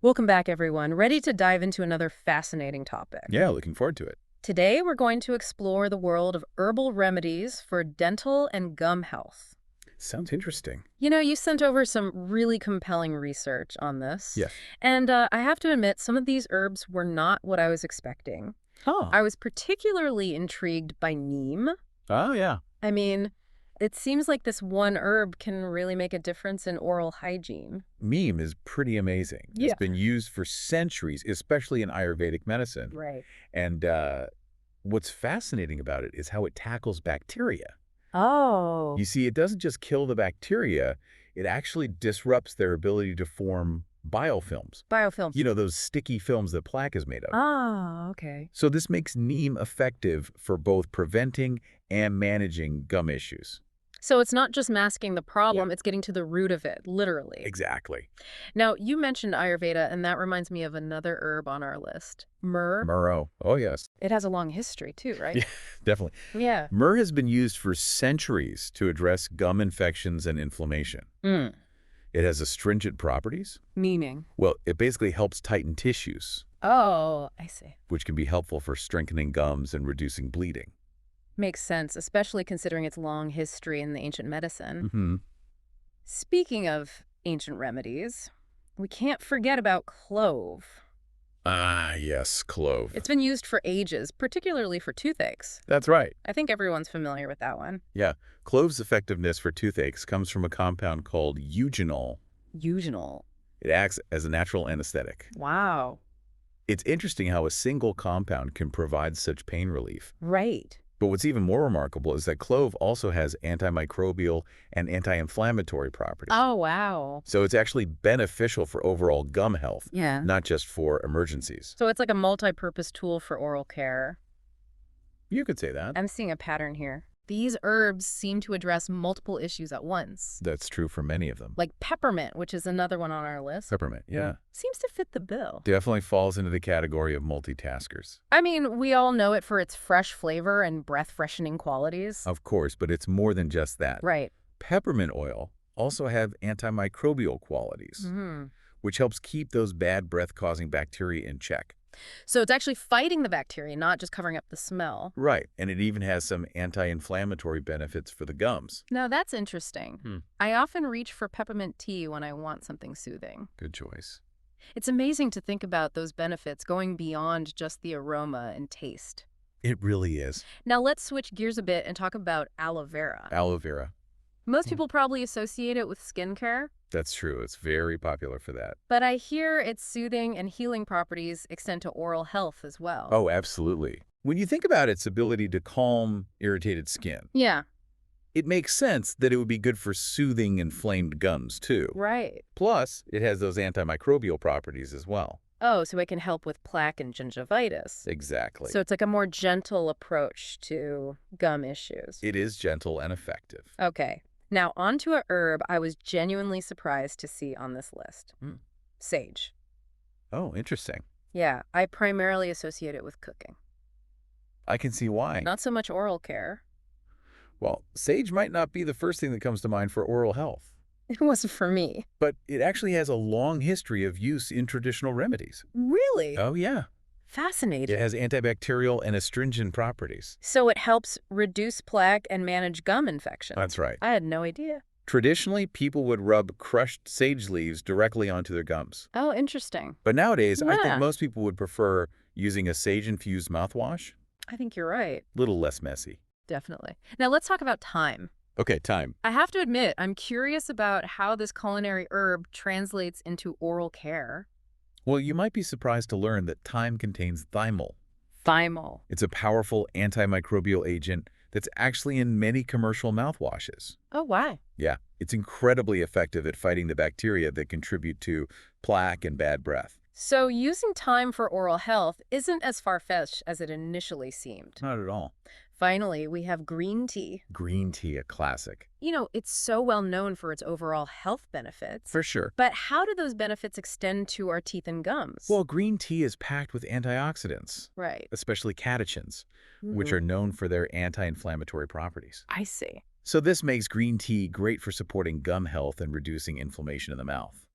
Welcome back, everyone. Ready to dive into another fascinating topic. Yeah, looking forward to it. Today, we're going to explore the world of herbal remedies for dental and gum health. Sounds interesting. You sent over some really compelling research on this. Yes. And I have to admit, some of these herbs were not what I was expecting. Oh. I was particularly intrigued by neem. Oh, yeah. I mean, it seems like this one herb can really make a difference in oral hygiene. Neem is pretty amazing. Yeah. It's been used for centuries, especially in Ayurvedic medicine. Right. And what's fascinating about it is how it tackles bacteria. Oh. You see, it doesn't just kill the bacteria, it actually disrupts their ability to form biofilms. Biofilms. You know, those sticky films that plaque is made of. Ah, okay. So this makes neem effective for both preventing and managing gum issues. So it's not just masking the problem, it's getting to the root of it, literally. Exactly. Now, you mentioned Ayurveda, and that reminds me of another herb on our list, myrrh. Myrrh. Oh, yes. It has a long history, too, right? Yeah, definitely. Yeah. Myrrh has been used for centuries to address gum infections and inflammation. Mm. It has astringent properties. Meaning? Well, it basically helps tighten tissues, Oh, I see. which can be helpful for strengthening gums and reducing bleeding. Makes sense, especially considering its long history in the ancient medicine. Mm-hmm. Speaking of ancient remedies, we can't forget about clove. Ah, yes, clove. It's been used for ages, particularly for toothaches. That's right. I think everyone's familiar with that one. Yeah, clove's effectiveness for toothaches comes from a compound called eugenol. Eugenol. It acts as a natural anesthetic. Wow. It's interesting how a single compound can provide such pain relief. Right. But what's even more remarkable is that clove also has antimicrobial and anti-inflammatory properties. Oh, wow. So it's actually beneficial for overall gum health, Yeah. not just for emergencies. So it's like a multi-purpose tool for oral care. You could say that. I'm seeing a pattern here. These herbs seem to address multiple issues at once. That's true for many of them. Like peppermint, which is another one on our list. Peppermint, yeah. Seems to fit the bill. Definitely falls into the category of multitaskers. I mean, we all know it for its fresh flavor and breath-freshening qualities. Of course, but it's more than just that. Right. Peppermint oil also have antimicrobial qualities, which helps keep those bad breath-causing bacteria in check. So it's actually fighting the bacteria, not just covering up the smell. Right, and it even has some anti-inflammatory benefits for the gums. Now, that's interesting. I often reach for peppermint tea when I want something soothing. Good choice. It's amazing to think about those benefits going beyond just the aroma and taste. It really is. Now let's switch gears a bit and talk about aloe vera. Aloe vera. Most people probably associate it with skincare, That's true. It's very popular for that. but I hear its soothing and healing properties extend to oral health as well. Oh, absolutely. When you think about its ability to calm irritated skin, Yeah, it makes sense that it would be good for soothing inflamed gums, too. right. Plus, it has those antimicrobial properties as well. Oh, so it can help with plaque and gingivitis. Exactly. So it's like a more gentle approach to gum issues. It is gentle and effective. Okay. Now, on to a herb I was genuinely surprised to see on this list. Sage. Oh, interesting. Yeah, I primarily associate it with cooking. I can see why. Not so much oral care. Well, sage might not be the first thing that comes to mind for oral health, It wasn't for me. but it actually has a long history of use in traditional remedies. Really? Oh, yeah. Fascinating. It has antibacterial and astringent properties. So it helps reduce plaque and manage gum infection. That's right. I had no idea. Traditionally, people would rub crushed sage leaves directly onto their gums. Oh, interesting. But nowadays, I Yeah. think most people would prefer using a sage-infused mouthwash. I think you're right. Little less messy. Definitely. Now let's talk about thyme. Okay, time. I have to admit, I'm curious about how this culinary herb translates into oral care. Well, you might be surprised to learn that thyme contains thymol. Thymol. It's a powerful antimicrobial agent that's actually in many commercial mouthwashes. Oh, why? Yeah, it's incredibly effective at fighting the bacteria that contribute to plaque and bad breath. So using thyme for oral health isn't as far-fetched as it initially seemed. Not at all. Finally, we have green tea. Green tea, a classic. It's so well known for its overall health benefits. For sure. But how do those benefits extend to our teeth and gums? Well, green tea is packed with antioxidants, right. especially catechins, which are known for their anti-inflammatory properties. I see. So this makes green tea great for supporting gum health and reducing inflammation in the mouth.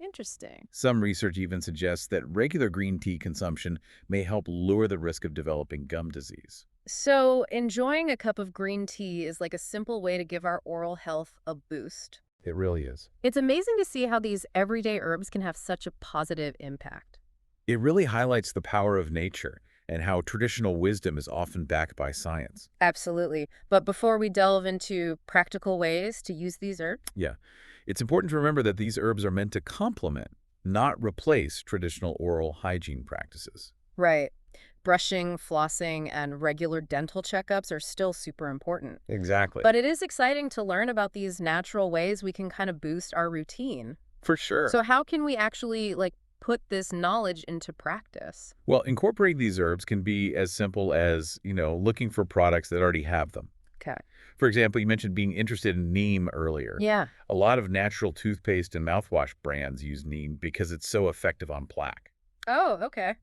Interesting. Some research even suggests that regular green tea consumption may help lower the risk of developing gum disease. So, enjoying a cup of green tea is like a simple way to give our oral health a boost. It really is. It's amazing to see how these everyday herbs can have such a positive impact. It really highlights the power of nature and how traditional wisdom is often backed by science. Absolutely. But before we delve into practical ways to use these herbs, Yeah, it's important to remember that these herbs are meant to complement, not replace traditional oral hygiene practices. right, brushing, flossing, and regular dental checkups are still super important. Exactly. But it is exciting to learn about these natural ways we can kind of boost our routine. For sure. So how can we actually put this knowledge into practice? Well, incorporating these herbs can be as simple as, looking for products that already have them. Okay. For example, you mentioned being interested in neem earlier. Yeah. A lot of natural toothpaste and mouthwash brands use neem because it's so effective on plaque. Oh, okay.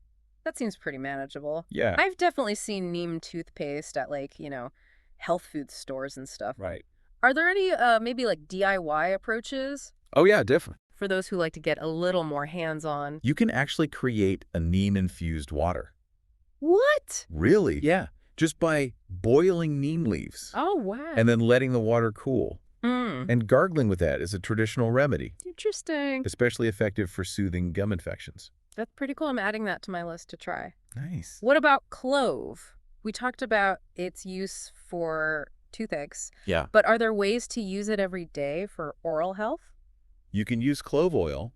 That seems pretty manageable. Yeah. I've definitely seen neem toothpaste at health food stores and stuff. Right. Are there any maybe DIY approaches Oh, yeah, definitely. for those who like to get a little more hands-on? You can actually create a neem-infused water. What? Really? Yeah. Just by boiling neem leaves Oh, wow. and then letting the water cool. Hmm. And gargling with that is a traditional remedy, Interesting. especially effective for soothing gum infections. That's pretty cool. I'm adding that to my list to try. Nice. What about clove? We talked about its use for toothaches, Yeah. but are there ways to use it every day for oral health? You can use clove oil,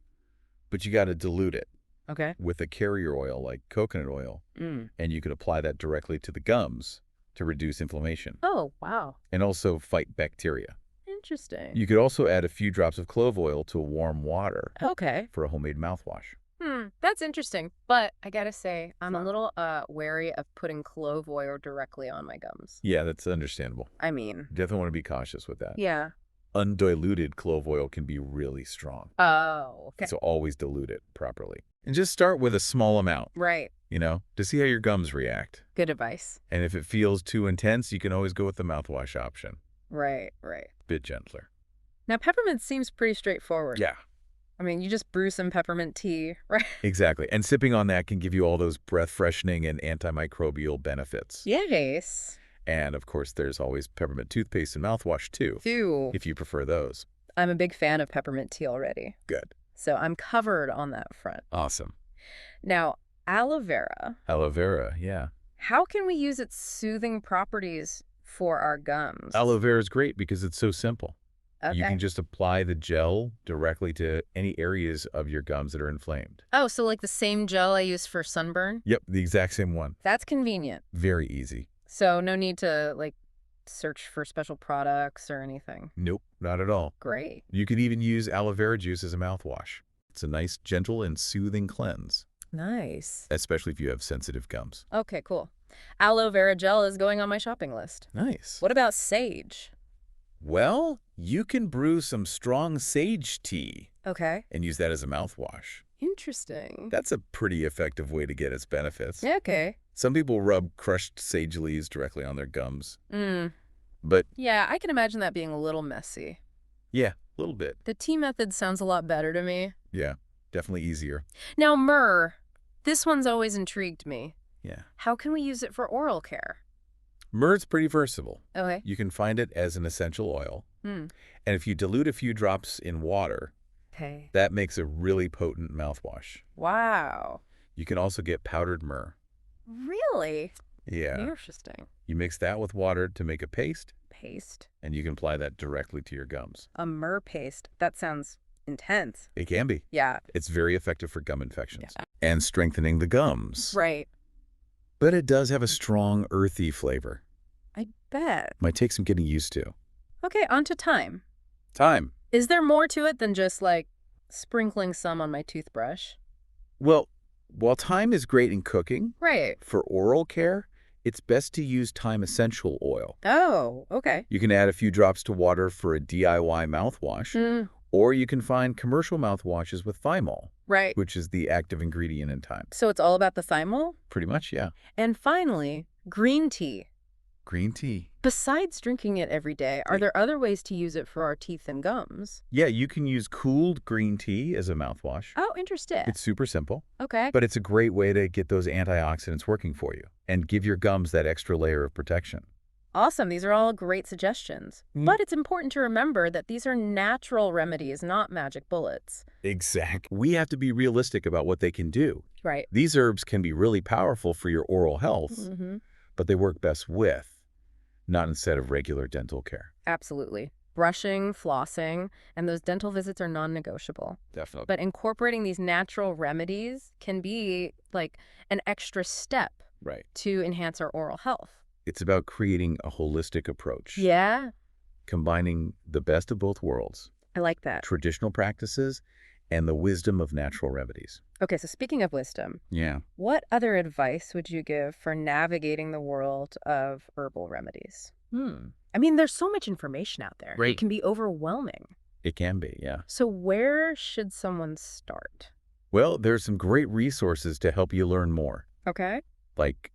but you got to dilute it Okay. with a carrier oil like coconut oil, and you can apply that directly to the gums to reduce inflammation Oh, wow. and also fight bacteria. Interesting. You could also add a few drops of clove oil to warm water Okay. for a homemade mouthwash. That's interesting. But I gotta say, I'm a little wary of putting clove oil directly on my gums. Yeah, that's understandable. I mean, Definitely want to be cautious with that. yeah. Undiluted clove oil can be really strong, Oh, okay. so always dilute it properly. And just start with a small amount, Right. to see how your gums react. Good advice. And if it feels too intense, you can always go with the mouthwash option. Right, right. Bit gentler. Now, peppermint seems pretty straightforward. Yeah, I mean, you just brew some peppermint tea, right? exactly. And sipping on that can give you all those breath freshening and antimicrobial benefits. Yes. And of course, there's always peppermint toothpaste and mouthwash too, Ew. if you prefer those. I'm a big fan of peppermint tea already, Good. so I'm covered on that front. Awesome. Now, aloe vera. Aloe vera, yeah. How can we use its soothing properties for our gums? Aloe vera is great because it's so simple. Okay. You can just apply the gel directly to any areas of your gums that are inflamed. Oh, so like the same gel I use for sunburn? Yep, the exact same one. That's convenient. Very easy. So no need to search for special products or anything. Nope, not at all. Great. You could even use aloe vera juice as a mouthwash. It's a nice, gentle, and soothing cleanse, Nice. especially if you have sensitive gums. Okay, cool. Aloe vera gel is going on my shopping list. Nice. What about sage? Well, you can brew some strong sage tea Okay. and use that as a mouthwash. Interesting. That's a pretty effective way to get its benefits. Okay. Some people rub crushed sage leaves directly on their gums. Mm. But Yeah, I can imagine that being a little messy. yeah, a little bit. The tea method sounds a lot better to me. Yeah, definitely easier. Now, myrrh. This one's always intrigued me. Yeah. How can we use it for oral care? Myrrh's pretty versatile. Okay. You can find it as an essential oil. Hmm. And if you dilute a few drops in water, Okay. that makes a really potent mouthwash. Wow. You can also get powdered myrrh. Really? Yeah. Interesting. You mix that with water to make a paste, Paste. and you can apply that directly to your gums. A myrrh paste. That sounds intense. It can be. Yeah. It's very effective for gum infections and strengthening the gums. Right. But it does have a strong, earthy flavor. I bet. Might take some getting used to. Okay, on to thyme. Thyme. Is there more to it than just sprinkling some on my toothbrush? Well, while thyme is great in cooking, Right. for oral care, it's best to use thyme essential oil. Oh, okay. You can add a few drops to water for a DIY mouthwash, or you can find commercial mouthwashes with thymol, Right. which is the active ingredient in thyme. So it's all about the thymol? Pretty much, yeah. And finally, green tea. green tea. Besides drinking it every day, are there other ways to use it for our teeth and gums? Yeah, you can use cooled green tea as a mouthwash. Oh, interesting. It's super simple, Okay. but it's a great way to get those antioxidants working for you and give your gums that extra layer of protection. Awesome. These are all great suggestions. But it's important to remember that these are natural remedies, not magic bullets. Exactly. We have to be realistic about what they can do. Right. These herbs can be really powerful for your oral health, but they work best with, not instead of regular dental care. Absolutely. Brushing, flossing, and those dental visits are non-negotiable. Definitely. But incorporating these natural remedies can be like an extra step Right. to enhance our oral health. It's about creating a holistic approach. Yeah, Combining the best of both worlds, I like that. traditional practices and the wisdom of natural remedies. Okay, so speaking of wisdom, Yeah. what other advice would you give for navigating the world of herbal remedies? I mean, there's so much information out there. Right. It can be overwhelming. It can be, yeah. So where should someone start? Well, there's some great resources to help you learn more, Okay. like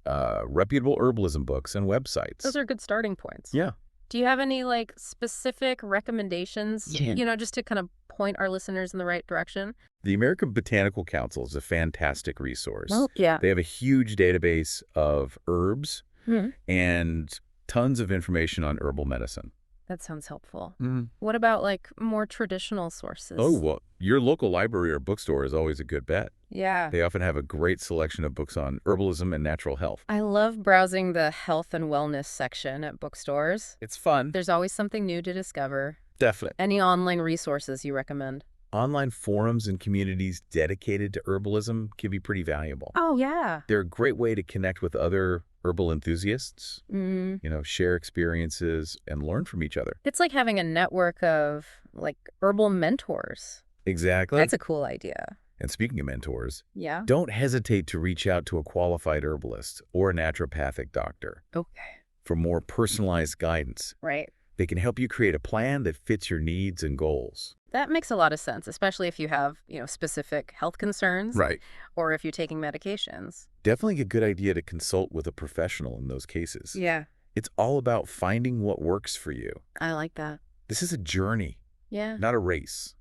reputable herbalism books and websites. Those are good starting points. Yeah. Do you have any like specific recommendations, Yeah. just to kind of point our listeners in the right direction? The American Botanical Council is a fantastic resource. Yeah. They have a huge database of herbs Mhm. and tons of information on herbal medicine. That sounds helpful. Mm. What about like more traditional sources? Oh, well, your local library or bookstore is always a good bet. Yeah. They often have a great selection of books on herbalism and natural health. I love browsing the health and wellness section at bookstores. It's fun. There's always something new to discover. Definitely. Any online resources you recommend? Online forums and communities dedicated to herbalism can be pretty valuable. Oh, yeah. They're a great way to connect with other herbal enthusiasts, Mm. share experiences and learn from each other. It's like having a network of like herbal mentors. Exactly. That's a cool idea. And speaking of mentors, Yeah. don't hesitate to reach out to a qualified herbalist or a naturopathic doctor Okay. for more personalized guidance. Right. They can help you create a plan that fits your needs and goals. That makes a lot of sense, especially if you have, specific health concerns Right. or if you're taking medications. Definitely a good idea to consult with a professional in those cases. Yeah. It's all about finding what works for you. I like that. This is a journey, Yeah. not a race.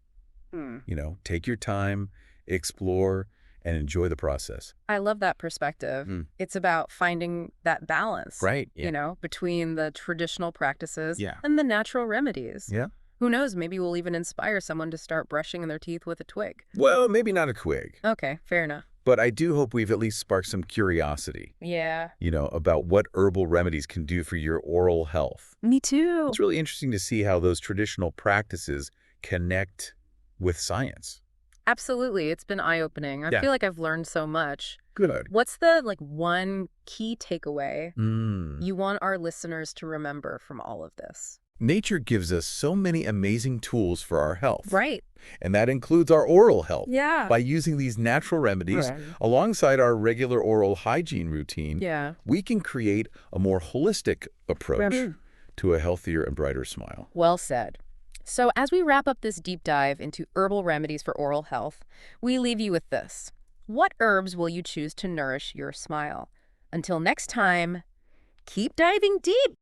Hmm. Take your time, explore, and enjoy the process. I love that perspective. Mm. It's about finding that balance, Right. Yeah. between the traditional practices Yeah. and the natural remedies. Yeah. Who knows, maybe we'll even inspire someone to start brushing their teeth with a twig. Well, maybe not a twig, Okay, fair enough. but I do hope we've at least sparked some curiosity, Yeah. about what herbal remedies can do for your oral health. Me too. It's really interesting to see how those traditional practices connect with science. Absolutely. It's been eye-opening. I Yeah. feel like I've learned so much. Good. What's the one key takeaway Mm. you want our listeners to remember from all of this? Nature gives us so many amazing tools for our health. Right. And that includes our oral health. Yeah. By using these natural remedies Right. alongside our regular oral hygiene routine, Yeah. we can create a more holistic approach Right. to a healthier and brighter smile. Well said. So as we wrap up this deep dive into herbal remedies for oral health, we leave you with this. What herbs will you choose to nourish your smile? Until next time, keep diving deep.